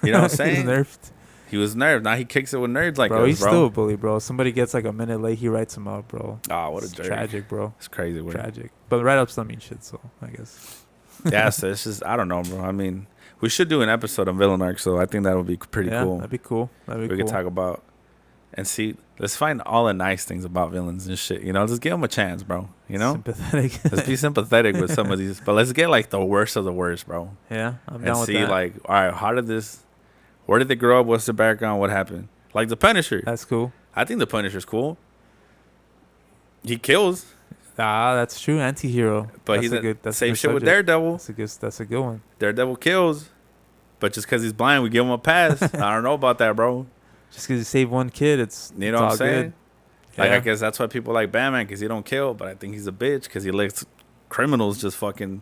You know what I'm saying? He's nerfed. He was nerfed. Now he kicks it with nerds like Bro, us, he's bro. still a bully, bro. Somebody gets like a minute late, he writes him out, bro. Oh, what a It's jerk. tragic, bro. It's crazy. Way. Tragic. But write-ups don't mean shit, so I guess. Yeah, so it's just, I don't know, bro. I mean, we should do an episode on villain arc, so I think that would be pretty Yeah, cool. that'd be cool. That'd be We cool. could talk about and see. Let's find all the nice things about villains and shit. You know, just give them a chance, bro. You know, Sympathetic. let's be sympathetic with some of these, but let's get like the worst of the worst, bro, Yeah, I'm and down with see that. like, all right, where did they grow up? What's their background? What happened? Like the Punisher. That's cool. I think the Punisher's cool. He kills, Ah, that's true. Anti-hero. but that's he's a good. That's a same good shit with subject. Daredevil. That's a good one. Daredevil kills, but just because he's blind, we give him a pass. I don't know about that, bro. Just because you save one kid, it's You know it's what all I'm saying? good. Like, Yeah. I guess that's why people like Batman, because he don't kill, but I think he's a bitch because he lets criminals just fucking...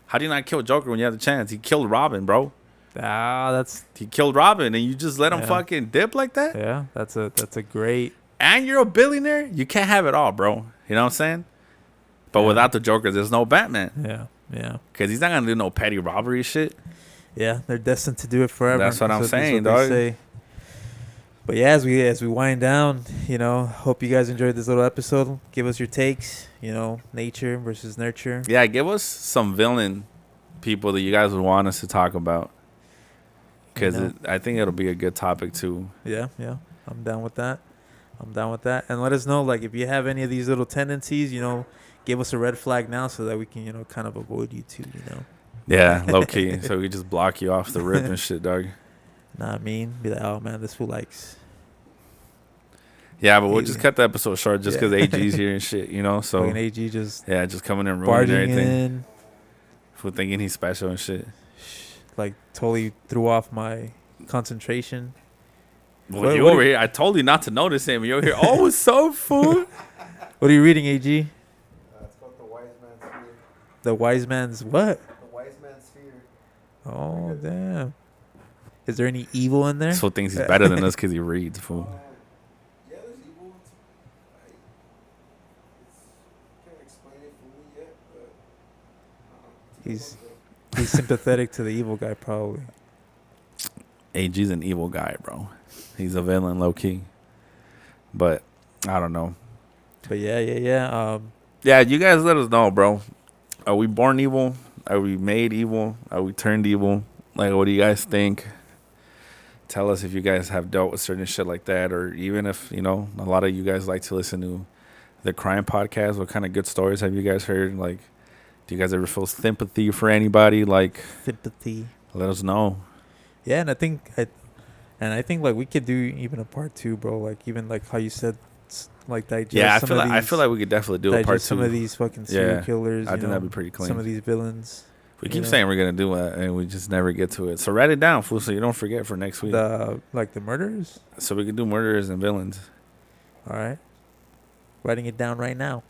How do you not kill Joker when you have the chance? He killed Robin, bro. Ah, that's He killed Robin, and you just let him Yeah. fucking dip like that? yeah. That's a great. And you're a billionaire? You can't have it all, bro. You know what I'm saying? But Yeah. without the Joker, there's no Batman. Yeah, yeah, Because he's not going to do no petty robbery shit. yeah. They're destined to do it forever. That's what I'm that's saying, they dog. say. But yeah, as we wind down, hope you guys enjoyed this little episode. Give us your takes. Nature versus nurture. Yeah, give us some villain people that you guys would want us to talk about. Because I think it'll be a good topic, too. Yeah, yeah. I'm down with that. And let us know, like, if you have any of these little tendencies, give us a red flag now so that we can, kind of avoid you too, Yeah, low key. So we just block you off the rip and shit, dog. Nah, I mean, be like, oh man, this fool likes. Yeah, but we'll Easy. just cut the episode short just Yeah. because AG's here and shit, So Fucking AG just yeah, just coming in ruining barging everything. in, For thinking he's special and shit. like totally threw off my concentration. Well, you over here. I told you not to notice him. You're here. Oh, what's up, fool? What are you reading, AG? It's called The Wise Man's Fear. The Wise Man's what? The Wise Man's Fear. Oh, damn. Is there any evil in there? So thinks he's better than us because he reads, fool. Yeah, there's evil. Can't explain it fully yet, but He's sympathetic to the evil guy, probably. AG's an evil guy, bro. He's a villain, low key. But I don't know. But yeah. Yeah, you guys let us know, bro. Are we born evil? Are we made evil? Are we turned evil? Like, what do you guys think? Tell us if you guys have dealt with certain shit like that, or even if, you know, a lot of you guys like to listen to the crime podcast. What kind of good stories have you guys heard? Like, do you guys ever feel sympathy for anybody? Like, Sympathy. let us know. Yeah, and I think like we could do even a part 2, bro. Like even like how you said, like digest. Yeah, I these, feel like we could definitely do a part 2. Some of these fucking serial killers. I think that'd be pretty clean. Some of these villains. We keep saying we're gonna do it, and we just never get to it. So write it down, fool, so you don't forget for next week. The murderers. So we can do murderers and villains. All right. Writing it down right now.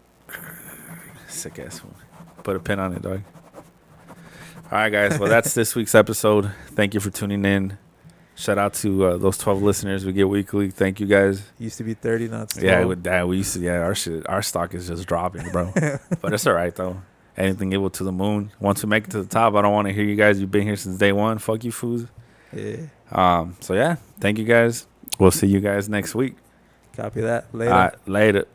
Sick ass one. Put a pin on it, dog. All right, guys. Well, that's this week's episode. Thank you for tuning in. Shout out to those 12 listeners we get weekly. Thank you, guys. Used to be 30, now it's 12. Yeah, with that we used to. Yeah, our stock is just dropping, bro. But it's all right though. Anything able to the moon. Once we make it to the top, I don't want to hear you guys. You've been here since day one. Fuck you, fools. Yeah. So yeah, thank you guys. We'll see you guys next week. Copy that. Later. All right, later.